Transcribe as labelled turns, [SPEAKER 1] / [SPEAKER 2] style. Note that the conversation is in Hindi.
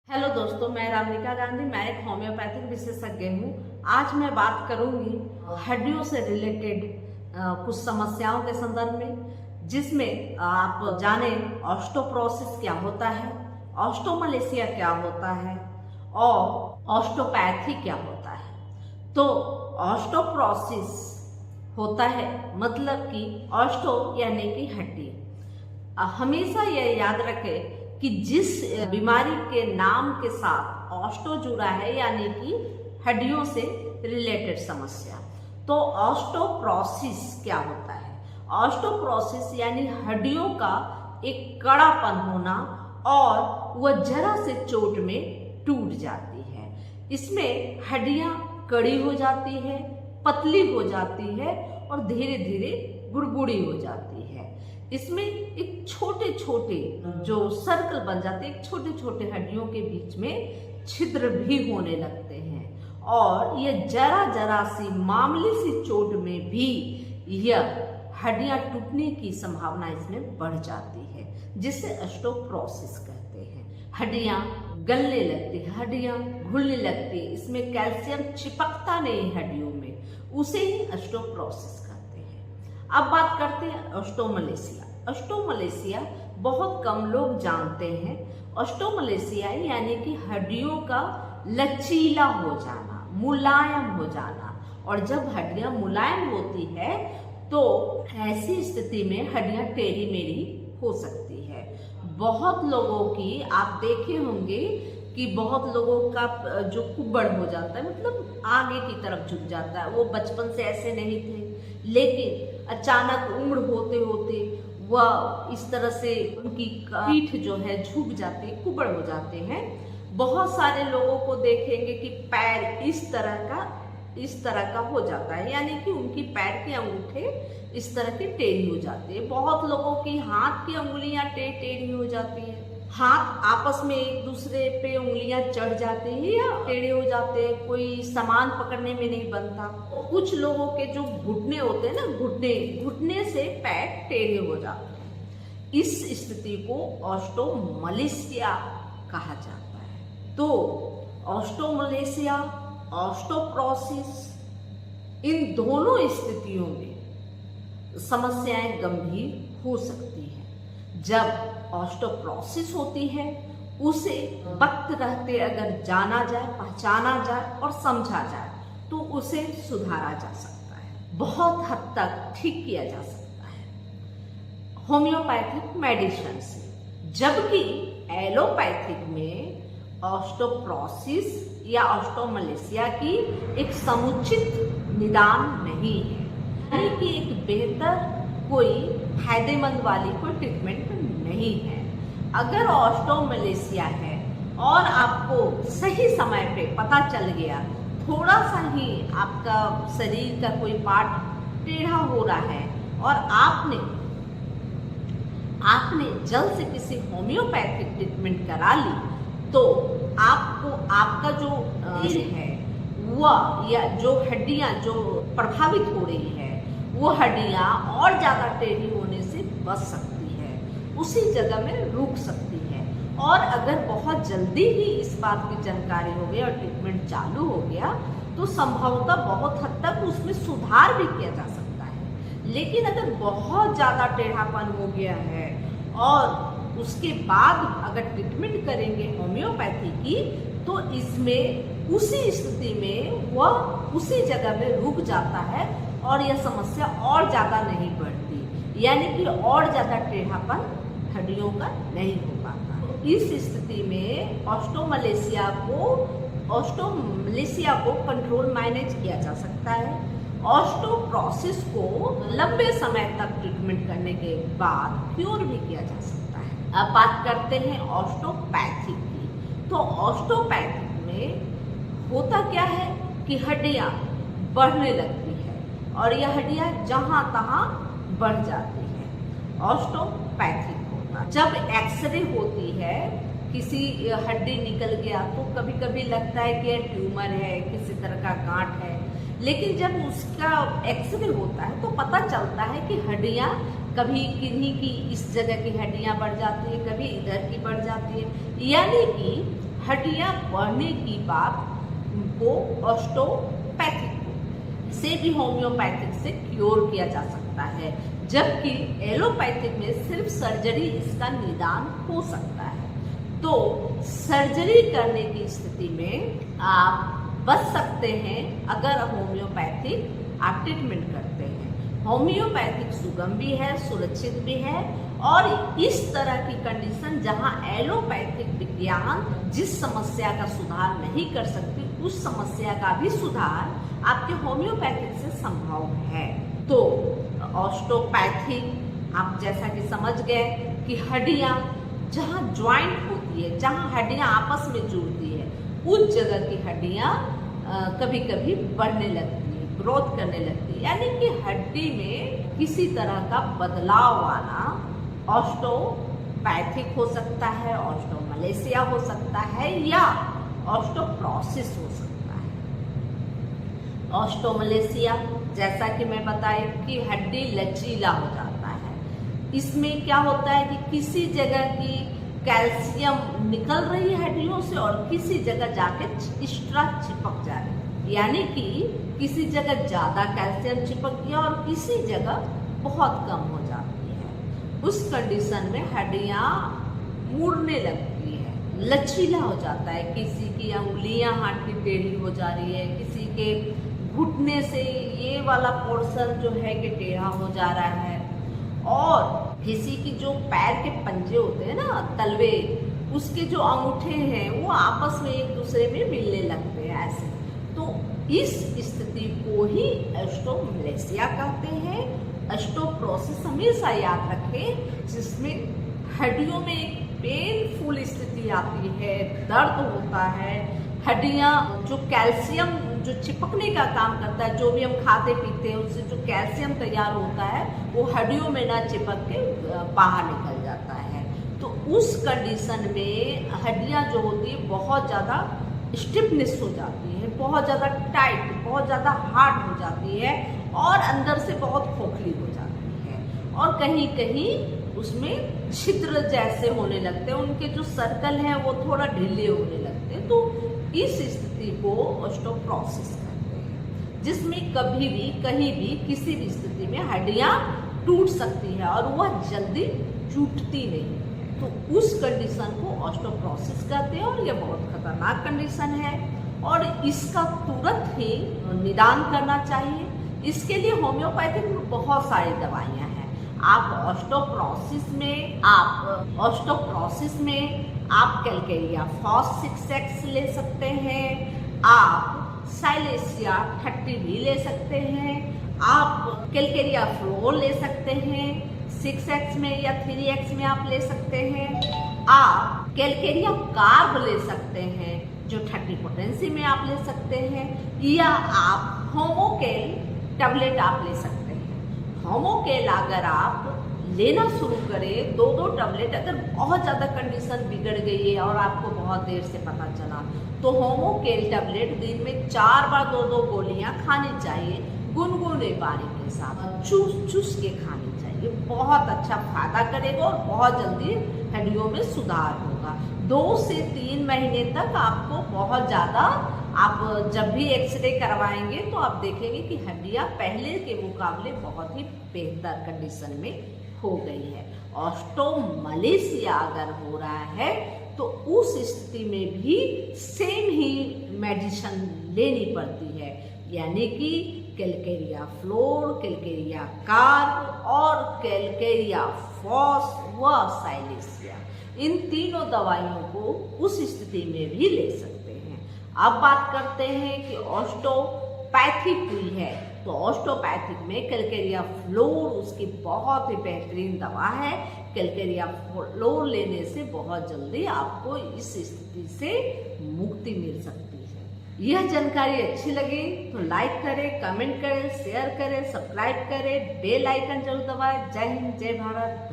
[SPEAKER 1] हेलो दोस्तों, मैं रामनिका गांधी। मैं एक होम्योपैथिक विशेषज्ञ हूँ। आज मैं बात करूंगी हड्डियों से रिलेटेड कुछ समस्याओं के संदर्भ में, जिसमें आप जाने ऑस्टोप्रोसिस क्या होता है, ऑस्टोमलेशिया क्या होता है और ऑस्टोपैथी क्या होता है। तो ऑस्टोप्रोसिस होता है मतलब कि ऑस्टो यानी कि हड्डी। हमेशा यह याद रखें कि जिस बीमारी के नाम के साथ ऑस्टो जुड़ा है यानी कि हड्डियों से रिलेटेड समस्या, तो ऑस्टोप्रोसिस क्या होता है। ऑस्टोप्रोसिस यानी हड्डियों का एक कड़ापन होना और वह जरा से चोट में टूट जाती है। इसमें हड्डियां कड़ी हो जाती है, पतली हो जाती है और धीरे धीरे बुड़बुड़ी हो जाती है। इसमें एक छोटे छोटे जो सर्कल बन जाते हैं, छोटे छोटे हड्डियों के बीच में छिद्र भी होने लगते हैं और ये जरा जरा सी मामूली सी चोट में भी यह हड्डियां टूटने की संभावना इसमें बढ़ जाती है, जिसे ऑस्टोप्रोसिस कहते हैं। हड्डियां गलने लगती है, हड्डियां घुलने लगती है, इसमें कैल्शियम चिपकता नहीं हड्डियों में, उसे ही ऑस्टोप्रोसिस कहते हैं। अब बात करते हैं ऑस्टोमलेशिया। ऑस्टोमलेशिया बहुत कम लोग जानते हैं। ऑस्टोमलेशिया यानी कि हड्डियों का लचीला हो जाना, मुलायम हो जाना। और जब हड्डियां मुलायम होती है तो ऐसी स्थिति में हड्डियां टेढ़ी मेढ़ी हो सकती है। बहुत लोगों की आप देखे होंगे कि बहुत लोगों का जो कुबड़ हो जाता है, मतलब आगे की तरफ झुक जाता है। वो बचपन से ऐसे नहीं थे, लेकिन अचानक उम्र होते होते वह इस तरह से उनकी पीठ जो है झुक जाती है, कुबड़ हो जाते हैं। बहुत सारे लोगों को देखेंगे कि पैर इस तरह का हो जाता है, यानी कि उनकी पैर के अंगूठे इस तरह की टेढ़ी हो जाती है। बहुत लोगों की हाथ की अंगुलियां टेढ़ी हो जाती है, हाथ आपस में एक दूसरे पे उंगलियां चढ़ जाती है या टेढ़े हो जाते हैं, कोई सामान पकड़ने में नहीं बनता। कुछ लोगों के जो घुटने होते हैं ना, घुटने से पैर टेढ़े हो जाते हैं। इस स्थिति को ऑस्टोमलेशिया कहा जाता है। तो ऑस्टोमलेशिया, ऑस्टोप्रोसिस, इन दोनों स्थितियों में समस्याएं गंभीर हो सकती हैं। जब ऑस्टोप्रोसिस होती है, उसे वक्त रहते अगर जाना जाए, पहचाना जाए और समझा जाए तो उसे सुधारा जा सकता है, बहुत हद तक ठीक किया जा सकता है होम्योपैथिक मेडिसिन से। जबकि एलोपैथिक में ऑस्टोप्रोसिस या ऑस्टोमलेशिया की एक समुचित निदान नहीं है, यानी कि एक बेहतर कोई फायदेमंद वाली कोई ट्रीटमेंट नहीं है। अगर ऑस्टोमलेशिया है और आपको सही समय पे पता चल गया, थोड़ा सा ही आपका शरीर का कोई पार्ट टेढ़ा हो रहा है और आपने जल्द से किसी होम्योपैथिक ट्रीटमेंट करा ली, तो आपको आपका जो है वह या जो हड्डियां जो प्रभावित हो रही है, वो हड्डियां और ज्यादा टेढ़ी होने से बच सकती है, उसी जगह में रुक सकती है। और अगर बहुत जल्दी ही इस बात की जानकारी हो गई और ट्रीटमेंट चालू हो गया, तो संभवतः बहुत हद तक उसमें सुधार भी किया जा सकता है। लेकिन अगर बहुत ज्यादा टेढ़ापन हो गया है और उसके बाद अगर ट्रीटमेंट करेंगे होम्योपैथी की, तो इसमें उसी स्थिति में वह उसी जगह में रुक जाता है और यह समस्या और ज्यादा नहीं बढ़ती, यानी कि और ज्यादा टेढ़ापन हड्डियों का नहीं हो पाता। इस स्थिति में ऑस्टोमलेशिया को कंट्रोल मैनेज किया जा सकता है। ऑस्टोप्रोसिस को लंबे समय तक ट्रीटमेंट करने के बाद क्योर भी किया जा सकता है। अब बात करते हैं ऑस्टोपैथिक की। तो ऑस्टोपैथिक में होता क्या है कि हड्डियां बढ़ने लगती है और यह हड्डियां जहां तहां बढ़ जाती है। ऑस्टोपैथिक होता जब एक्सरे होती है, किसी हड्डी निकल गया तो कभी कभी लगता है कि ट्यूमर है, किसी तरह का गांठ है, लेकिन जब उसका एक्सरे होता है तो पता चलता है कि हड्डियां कभी किन्हीं की इस जगह की हड्डियां बढ़ जाती है, कभी इधर की बढ़ जाती है, यानी कि हड्डियां बढ़ने की बात को ऑस्टियोपैथिक से भी होम्योपैथिक से क्योर किया जा सकता है, जबकि एलोपैथिक में सिर्फ सर्जरी इसका निदान हो सकता है। तो सर्जरी करने की स्थिति में आप बच सकते हैं अगर होम्योपैथिक आप ट्रीटमेंट करते हैं। होम्योपैथिक सुगम भी है, सुरक्षित भी है, और इस तरह की कंडीशन जहां एलोपैथिक विज्ञान जिस समस्या का सुधार नहीं कर सकती, उस समस्या का भी सुधार आपके होम्योपैथिक से संभव है। तो ऑस्टियोपैथिक आप जैसा कि समझ गए कि हड्डियां जहां ज्वाइंट होती है, जहां हड्डियां आपस में जुड़ती है, उस जगह की हड्डियां कभी कभी बढ़ने लगती है, ग्रोथ करने लगती है, यानी कि हड्डी में किसी तरह का बदलाव आना ऑस्टियोपैथिक हो सकता है, ऑस्टियोमलेशिया हो सकता है, या ऑस्टियोप्रोसिस हो सकता है। ऑस्टियोमलेशिया जैसा कि मैं बताई कि हड्डी लचीला हो जाता है। इसमें क्या होता है कि किसी जगह की कैल्शियम निकल रही है हड्डियों से और किसी जगह जाके एक्स्ट्रा चिपक जा रही है, यानी कि किसी जगह ज्यादा कैल्शियम चिपक गया और किसी जगह बहुत कम हो जाती है। उस कंडीशन में हड्डियां मुड़ने लगती है, लचीला हो जाता है। किसी की उंगलियां हाथ की टेढ़ी हो जा रही है, किसी के घुटने से ये वाला पोर्शन जो है कि टेढ़ा हो जा रहा है, और किसी की जो पैर के पंजे होते हैं ना, तलवे, उसके जो अंगूठे हैं वो आपस में एक दूसरे में मिलने लगते हैं ऐसे। तो इस स्थिति को ही ऑस्टियोमलेशिया कहते हैं। ऑस्टियोप्रोसिस हमेशा याद रखें, जिसमें हड्डियों में एक पेनफुल स्थिति आती है, दर्द होता है, हड्डियां जो कैल्शियम जो चिपकने का काम करता है, जो भी हम खाते पीते हैं उससे जो कैल्शियम तैयार होता है वो हड्डियों में ना चिपक के बाहर निकल जाता है। तो उस कंडीशन में हड्डियां जो होती है बहुत ज़्यादा स्टिफनेस हो जाती है, बहुत ज़्यादा टाइट, बहुत ज़्यादा हार्ड हो जाती है, और अंदर से बहुत खोखली हो जाती है, और कहीं कहीं उसमें छिद्र जैसे होने लगते हैं, उनके जो सर्कल हैं वो थोड़ा ढीले होने लगते हैं। तो इस स्थिति को ऑस्टियोप्रोसिस कहते हैं, जिसमें कभी भी कहीं भी किसी भी स्थिति में हड्डियां टूट सकती है और वह जल्दी टूटती नहीं है। तो उस कंडीशन को ऑस्टियोप्रोसिस कहते हैं, और यह बहुत खतरनाक कंडीशन है और इसका तुरंत ही निदान करना चाहिए। इसके लिए होम्योपैथिक में बहुत सारी दवाइयां हैं। आप ऑस्टियोप्रोसिस में आप कैलकेरिया फॉस 6X ले सकते हैं, आप साइलेशिया 30 भी ले सकते हैं, आप कैलकेरिया फ्लोर ले सकते हैं 6X में या 3X में आप ले सकते हैं, आप कैलकेरिया कार्ब ले सकते हैं जो 30 पोटेंसी में आप ले सकते हैं, या आप होमोकेल टैबलेट आप ले सकते हैं। होमोकेल अगर आप लेना शुरू करें, 2-2 टैबलेट, अगर बहुत ज़्यादा कंडीशन बिगड़ गई है और आपको बहुत देर से पता चला, तो होमोकेल टैबलेट दिन में 4 बार 2-2 गोलियां खानी चाहिए, गुनगुने पानी के साथ चूस चूस के खानी चाहिए। बहुत अच्छा फायदा करेगा और बहुत जल्दी हड्डियों में सुधार होगा। 2 से 3 महीने तक आपको बहुत ज़्यादा, आप जब भी एक्सरे करवाएंगे तो आप देखेंगे कि हड्डियां पहले के मुकाबले बहुत ही बेहतर कंडीशन में हो गई है। ऑस्टियोमलेशिया अगर हो रहा है तो उस स्थिति में भी सेम ही मेडिसिन लेनी पड़ती है, यानी कि कैलकेरिया फ्लोर, कैलकेरिया कार्ब और कैलकेरिया फॉस व साइलेशिया, इन तीनों दवाइयों को उस स्थिति में भी ले सकते हैं। अब बात करते हैं कि ऑस्टियोपैथिक हुई है, तो ऑस्टियोपैथिक में कैलकेरिया फ्लोर उसकी बहुत ही बेहतरीन दवा है। कैलकेरिया फ्लोर लेने से बहुत जल्दी आपको इस स्थिति से मुक्ति मिल सकती है। यह जानकारी अच्छी लगी तो लाइक करें, कमेंट करें, शेयर करें, सब्सक्राइब करें, बेल आइकन जरूर दबाएं। जय हिंद, जय भारत।